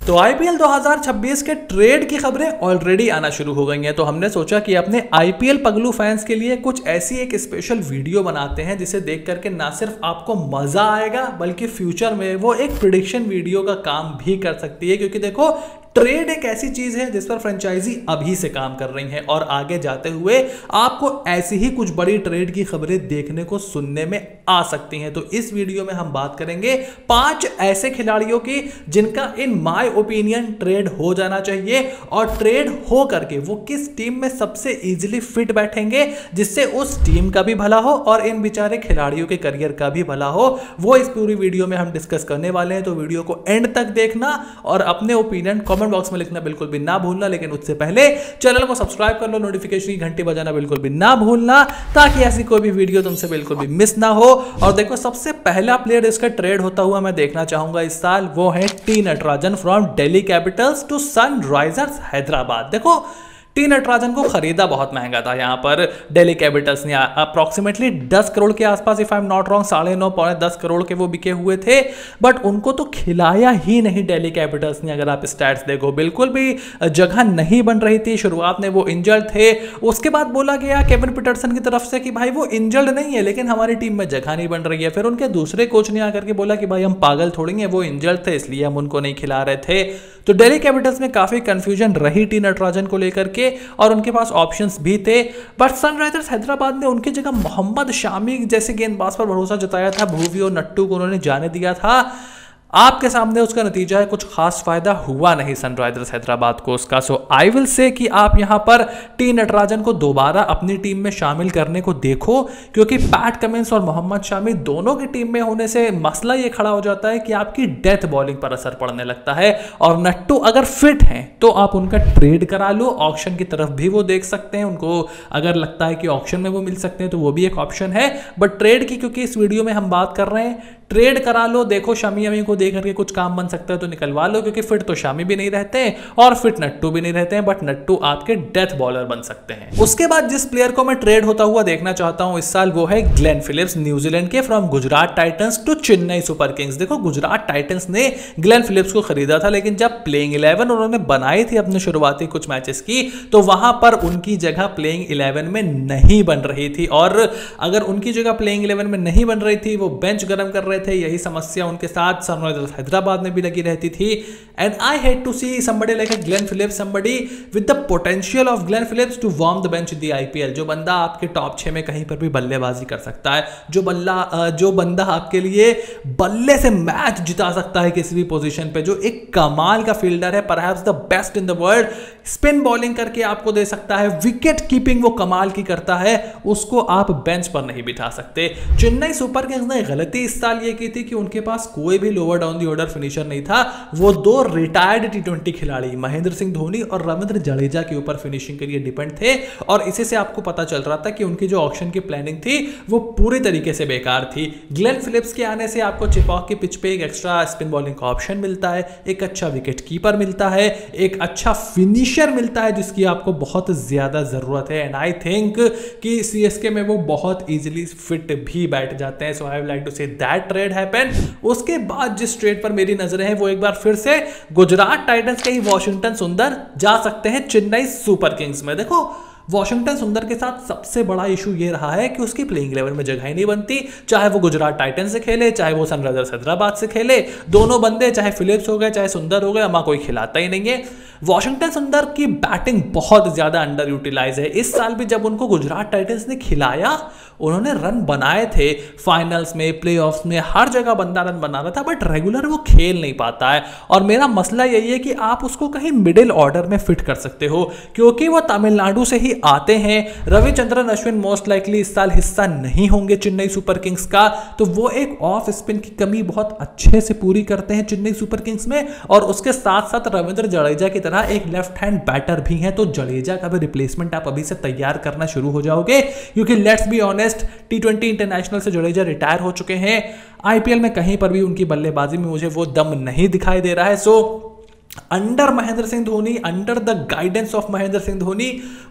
तो आईपीएल 2026 के ट्रेड की खबरें ऑलरेडी आना शुरू हो गई हैं, तो हमने सोचा कि अपने आईपीएल पगलू फैंस के लिए कुछ ऐसी एक स्पेशल वीडियो बनाते हैं जिसे देख करके ना सिर्फ आपको मजा आएगा बल्कि फ्यूचर में वो एक प्रिडिक्शन वीडियो का काम भी कर सकती है। क्योंकि देखो, ट्रेड एक ऐसी चीज है जिस पर फ्रेंचाइजी अभी से काम कर रही है और आगे जाते हुए आपको ऐसी ही कुछ बड़ी ट्रेड की खबरें देखने को सुनने में आ सकती हैं। तो इस वीडियो में हम बात करेंगे 5 ऐसे खिलाड़ियों की जिनका इन माय ओपिनियन ट्रेड हो जाना चाहिए, और ट्रेड हो करके वो किस टीम में सबसे इजीली फिट बैठेंगे जिससे उस टीम का भी भला हो और इन बेचारे खिलाड़ियों के करियर का भी भला हो। वो इस पूरी वीडियो में हम डिस्कस करने वाले हैं, तो वीडियो को एंड तक देखना और अपने ओपिनियन कमेंट बॉक्स में लिखना बिल्कुल भी ना भूलना। लेकिन उससे पहले चैनल को सब्सक्राइब कर लो, नोटिफिकेशन की घंटी बजाना बिल्कुल भी ना भूलना, ताकि ऐसी कोई भी वीडियो तुमसे बिल्कुल भी मिस ना हो। और देखो, सबसे पहला प्लेयर इसका ट्रेड होता हुआ मैं देखना चाहूंगा इस साल, वो है T Natarajan from Delhi Capitals to Sunrisers Hyderabad. देखो, टी नटराजन को खरीदा बहुत महंगा था यहाँ पर दिल्ली कैपिटल्स ने, अप्रॉक्सीमेटली 10 करोड़ के आसपास, if I am not wrong, 9.5 पौने 10 करोड़ के वो बिके हुए थे। बट उनको तो खिलाया ही नहीं दिल्ली कैपिटल्स ने। अगर आप स्टैट्स देखो, बिल्कुल भी जगह नहीं बन रही थी। शुरुआत में वो इंजर्ड थे, उसके बाद बोला गया केविन पीटरसन की तरफ से कि भाई वो इंजर्ड नहीं है लेकिन हमारी टीम में जगह नहीं बन रही है। फिर उनके दूसरे कोच ने आकर के बोला कि भाई हम पागल थोड़ी हैं, वो इंजर्ड थे इसलिए हम उनको नहीं खिला रहे थे। तो दिल्ली कैपिटल्स में काफी कंफ्यूजन रही टी नटराजन को लेकर के, और उनके पास ऑप्शंस भी थे। बट सनराइजर्स हैदराबाद ने उनकी जगह मोहम्मद शामी जैसे गेंदबाज पर भरोसा जताया था। भुवी और नट्टू को उन्होंने जाने दिया था। आपके सामने उसका नतीजा है, कुछ खास फायदा हुआ नहीं सनराइजर्स हैदराबाद को उसका। सो आई विल से कि आप यहां पर टी नटराजन को दोबारा अपनी टीम में शामिल करने को देखो, क्योंकि पैट कमिंस और मोहम्मद शामी दोनों की टीम में होने से मसला ये खड़ा हो जाता है कि आपकी डेथ बॉलिंग पर असर पड़ने लगता है। और नट्टू अगर फिट हैं तो आप उनका ट्रेड करा लो, ऑक्शन की तरफ भी वो देख सकते हैं। उनको अगर लगता है कि ऑक्शन में वो मिल सकते हैं तो वो भी एक ऑप्शन है। बट ट्रेड की, क्योंकि इस वीडियो में हम बात कर रहे हैं, ट्रेड करा लो। देखो, शमी अमी को देख करके कुछ काम बन सकता है तो निकलवा लो, क्योंकि फिट तो शामी भी नहीं रहते और फिट नट्टू भी नहीं रहते हैं। बट नट्टू आपके डेथ बॉलर बन सकते हैं। उसके बाद जिस प्लेयर को मैं ट्रेड होता हुआ देखना चाहता हूं इस साल, वो है ग्लेन फिलिप्स, न्यूजीलैंड के, from Gujarat Titans to Chennai Super Kings. देखो, गुजरात टाइटंस ने ग्लेन फिलिप्स को खरीदा था, लेकिन जब प्लेइंग 11 उन्होंने बनाई थी अपने शुरुआती कुछ मैचेस की, तो वहां पर उनकी जगह प्लेइंग 11 में नहीं बन रही थी। और अगर उनकी जगह प्लेइंग 11 में नहीं बन रही थी, वो बेंच गर्म कर रहे थे, यही समस्या उनके साथ सनराइजर्स हैदराबाद में भी लगी रहती थी। And I hate to see somebody like a Glenn Phillips, somebody with the potential of Glenn Phillips to warm the bench in the IPL. जो बंदा आपके टॉप 6 में कहीं पर भी बल्लेबाजी कर सकता है, जो बंदा आपके लिए बल्ले से मैच जिता सकता है किसी भी पोजीशन पे, जो एक कमाल का फील्डर है, perhaps the best in the world, spin bowling करके आपको दे सकता है, विकेट कीपिंग वो कमाल की करता है, उसको आप बेंच पर नहीं बिठा सकते। चेन्नई सुपर किंग्स ने गलती इस साल ये की थी कि उनके पास कोई भी lower down the order finisher नहीं था। वो 2 रिटायर्ड टी20 खिलाड़ी महेंद्र सिंह धोनी और रविंद्र जडेजा के ऊपर फिनिशिंग के लिए डिपेंड थे, और इसी से आपको पता चल रहा था कि उनकी जो ऑक्शन की प्लानिंग थी वो पूरी तरीके से बेकार थी। ग्लेन फिलिप्स के आने से आपको चिपॉक के पिच पे एक एक्स्ट्रा स्पिन बॉलिंग का ऑप्शन मिलता है, एक अच्छा विकेट कीपर मिलता है, एक अच्छा फिनिशर मिलता है जिसकी आपको बहुत ज्यादा जरूरत है। एंड आई थिंक कि सीएसके में वो बहुत इजीली फिट भी बैठ जाते हैं। So I would like to say that trade happen. उसके बाद जिस ट्रेड पर मेरी नजरें हैं वो एक बार फिर से गुजरात टाइटंस के ही वाशिंगटन सुंदर जा सकते हैं चेन्नई सुपर किंग्स में। देखो, वॉशिंगटन सुंदर के साथ सबसे बड़ा इशू ये रहा है कि उसकी प्लेइंग 11 में जगह ही नहीं बनती, चाहे वो गुजरात टाइटंस से खेले, चाहे वो सनराइजर्स हैदराबाद से खेले। दोनों बंदे, चाहे फिलिप्स हो गए चाहे सुंदर हो गए, अमा कोई खिलाता ही नहीं है। वॉशिंगटन सुंदर की बैटिंग बहुत ज्यादा अंडर यूटिलाइज है। इस साल भी जब उनको गुजरात टाइटंस ने खिलाया, उन्होंने रन बनाए थे, फाइनल्स में, प्लेऑफ्स में, हर जगह बंदा रन बना रहा था, बट रेगुलर वो खेल नहीं पाता है। और मेरा मसला यही है कि आप उसको कहीं मिडिल ऑर्डर में फिट कर सकते हो, क्योंकि वो तमिलनाडु से ही आते हैं। रविचंद्रन अश्विन मोस्ट लाइकली इस साल हिस्सा नहीं होंगे चेन्नई सुपर किंग्स का, तो वो एक ऑफ स्पिन की कमी बहुत अच्छे से पूरी करते हैं चेन्नई सुपर किंग्स में। और उसके साथ साथ रविंद्र जडेजा की तरह एक लेफ्ट हैंड बैटर भी है, तो जडेजा का भी रिप्लेसमेंट आप अभी से तैयार करना शुरू हो जाओगे, क्योंकि let's be honest, T20 international से जडेजा रिटायर हो चुके हैं। आईपीएल में कहीं पर भी उनकी बल्लेबाजी में मुझे वो दम नहीं दिखाई दे रहा है। So under Mahendra Singh Dhoni, under the guidance of Mahendra Singh Dhoni,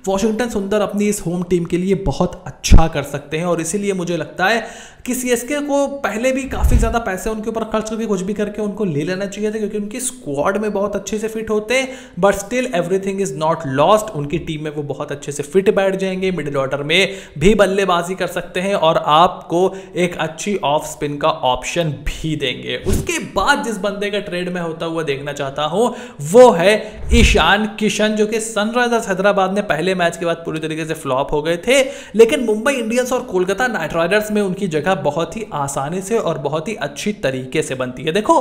Washington सुंदर अपनी इस होम टीम के लिए बहुत अच्छा कर सकते हैं। और इसीलिए मुझे लगता है कि सीएसके को पहले भी काफ़ी ज़्यादा पैसे उनके ऊपर खर्च करके कुछ भी करके उनको ले लेना चाहिए था, क्योंकि उनकी स्क्वाड में बहुत अच्छे से फिट होते हैं। But still everything is not lost, उनकी टीम में वो बहुत अच्छे से फिट बैठ जाएंगे, मिडिल ऑर्डर में भी बल्लेबाजी कर सकते हैं और आपको एक अच्छी ऑफ स्पिन का ऑप्शन भी देंगे। उसके बाद जिस बंदे का ट्रेड में होता हुआ देखना चाहता हूं वो है ईशान किशन, जो कि सनराइजर्स हैदराबाद ने पहले मैच के बाद पूरी तरीके से फ्लॉप हो गए थे, लेकिन मुंबई इंडियंस और कोलकाता नाइट राइडर्स में उनकी जगह बहुत ही आसानी से और बहुत ही अच्छी तरीके से बनती है। देखो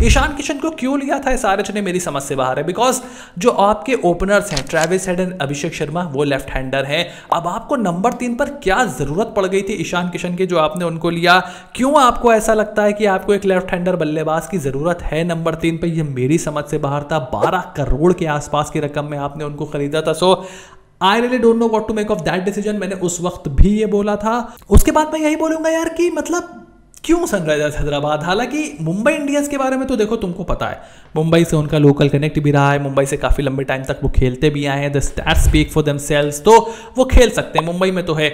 ईशान किशन को क्यों लिया था इस आरएच ने, मेरी समझ से बाहर है। बिकॉज जो आपके ओपनर्स हैं Travis head and Abhishek Sharma वो लेफ्ट हैंडर हैं। अब आपको नंबर 3 पर क्या जरूरत पड़ गई थी ईशान किशन की जो आपने उनको लिया? क्यों आपको ऐसा लगता है कि आपको एक लेफ्ट हैंडर बल्लेबाज की जरूरत है नंबर 3 पर? यह मेरी समझ से बाहर था। 12 करोड़ के आसपास की रकम में आपने उनको खरीदा था। So I really don't know what to make of that decision. मैंने उस वक्त भी ये बोला था। उसके बाद मैं यही बोलूंगा यार कि मतलब क्यों सनराइजर्स हैदराबाद? हालांकि मुंबई इंडियंस के बारे में तो देखो तुमको पता है, मुंबई से उनका लोकल कनेक्ट भी रहा है, मुंबई से काफ़ी लंबे टाइम तक वो खेलते भी आए हैं। The stats speak for themselves, तो वो खेल सकते हैं, मुंबई में तो है।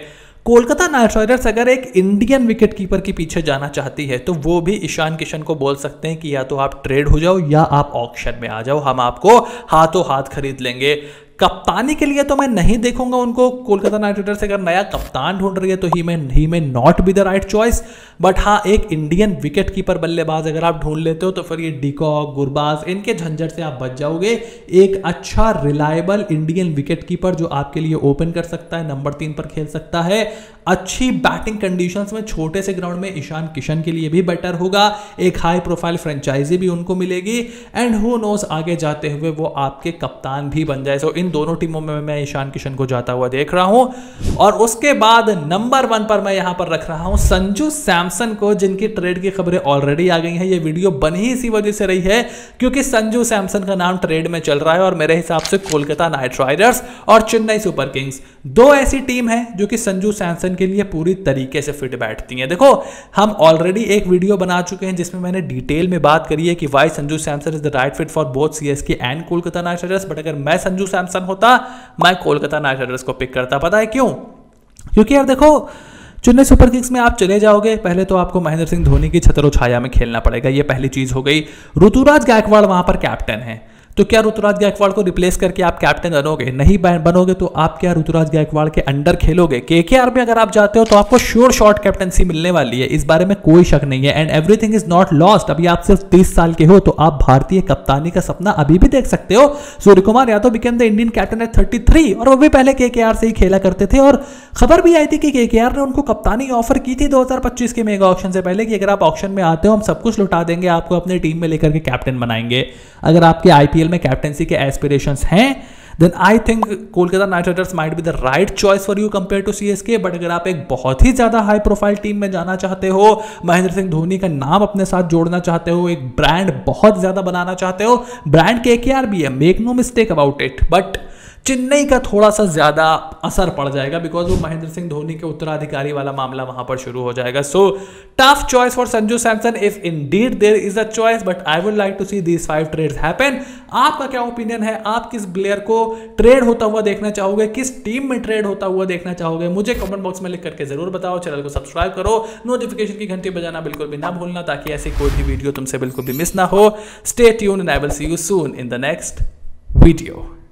कोलकाता नाइट राइडर्स अगर एक इंडियन विकेट कीपर के पीछे जाना चाहती है तो वो भी ईशान किशन को बोल सकते हैं कि या तो आप ट्रेड हो जाओ या आप ऑक्शन में आ जाओ, हम आपको हाथों हाथ खरीद लेंगे। कप्तानी के लिए तो मैं नहीं देखूंगा उनको। कोलकाता नाइट राइडर्स अगर नया कप्तान ढूंढ रही है तो ही में not be the right choice. But हाँ, एक इंडियन विकेट कीपर बल्लेबाज अगर आप ढूंढ लेते हो तो फिर ये डिकॉक, गुरबाज, इनके झंझट से आप बच जाओगे। एक अच्छा रिलायबल इंडियन विकेट कीपर जो आपके लिए ओपन कर सकता है, नंबर 3 पर खेल सकता है, अच्छी बैटिंग कंडीशंस में छोटे से ग्राउंड में ईशान किशन के लिए भी बेटर होगा। एक हाई प्रोफाइल फ्रेंचाइजी भी उनको मिलेगी एंड हु नोस आगे जाते हुए वो आपके कप्तान भी बन जाए। सो इन दोनों टीमों में मैं ईशान किशन को जाता हुआ देख रहा हूं। और उसके बाद नंबर 1 पर मैं यहां पर रख रहा हूं संजू सैमसन को, जिनकी ट्रेड की खबरें ऑलरेडी आ गई हैं। ये वीडियो बनी इसी वजह से रही है क्योंकि संजू सैमसन का नाम ट्रेड में चल रहा है और मेरे हिसाब से कोलकाता नाइट राइडर्स और चेन्नई सुपर किंग्स दो ऐसी टीम है जो कि संजू सैमसन के लिए पूरी तरीके से फिट बैठती हैं। देखो हम ऑलरेडी एक वीडियो बना चुके हैं जिसमें मैंने डिटेल में बात करी है कि why Sanju Samson is the right fit for both CSK and Kolkata Knight Riders. But अगर मैं संजू सैमसन होता मैं कोलकाता नाइट राइडर्स को पिक करता। पता है क्यों? क्योंकि यार देखो चेन्नई सुपर किंग्स में आप चले जाओगे, पहले तो आपको महेंद्र सिंह धोनी की छतरो छाया में खेलना पड़ेगा, ये पहली चीज हो गई। ऋतुराज गायकवाड़ वहां पर कैप्टन है, तो क्या ऋतुराज गायकवाड़ को रिप्लेस करके आप कैप्टन बनोगे? नहीं बनोगे। तो आप क्या ऋतुराज गायकवाड़ के अंडर खेलोगे? केकेआर में अगर आप जाते हो तो आपको श्योर शॉर्ट कैप्टनसी मिलने वाली है, इस बारे में कोई शक नहीं है। And everything is not lost. अभी आप सिर्फ 30 साल के हो तो आप भारतीय कप्तानी का सपना अभी भी देख सकते हो। Surya Kumar Yadav became the Indian captain at 33 और वो भी पहले केकेआर से ही खेला करते थे। और खबर भी आई थी कि केकेआर ने उनको कप्तानी ऑफर की थी 2025 के मेगा ऑक्शन से पहले कि अगर आप ऑक्शन में आते हो हम सब कुछ लुटा देंगे, आपको अपनी टीम में लेकर के कैप्टन बनाएंगे। अगर आपके आईपीएल में कैप्टनसी के एस्पिरेशंस हैं then I think Kolkata Knight Riders might be the right choice for you compared to CSK। But अगर आप एक बहुत ही ज्यादा हाई प्रोफाइल टीम में जाना चाहते हो, महेंद्र सिंह धोनी का नाम अपने साथ जोड़ना चाहते हो, एक ब्रांड बहुत ज्यादा बनाना चाहते हो, ब्रांड केकेआर भी है, make no mistake about it, but Chennai का थोड़ा सा ज्यादा असर पड़ जाएगा बिकॉज वो महेंद्र सिंह धोनी के उत्तराधिकारी वाला मामला वहां पर शुरू हो जाएगा। So tough choice for Sanju Samson if indeed there is a choice, but I would like to see these 5 trades happen. आपका क्या ओपिनियन है? आप किस प्लेयर को ट्रेड होता हुआ देखना चाहोगे? किस टीम में ट्रेड होता हुआ देखना चाहोगे? मुझे कमेंट बॉक्स में लिख करके जरूर बताओ। चैनल को सब्सक्राइब करो, नोटिफिकेशन की घंटी बजाना बिल्कुल भी ना भूलना ताकि ऐसी कोई भी वीडियो तुमसे बिल्कुल भी मिस ना हो। Stay tuned and I will see you soon in the next video.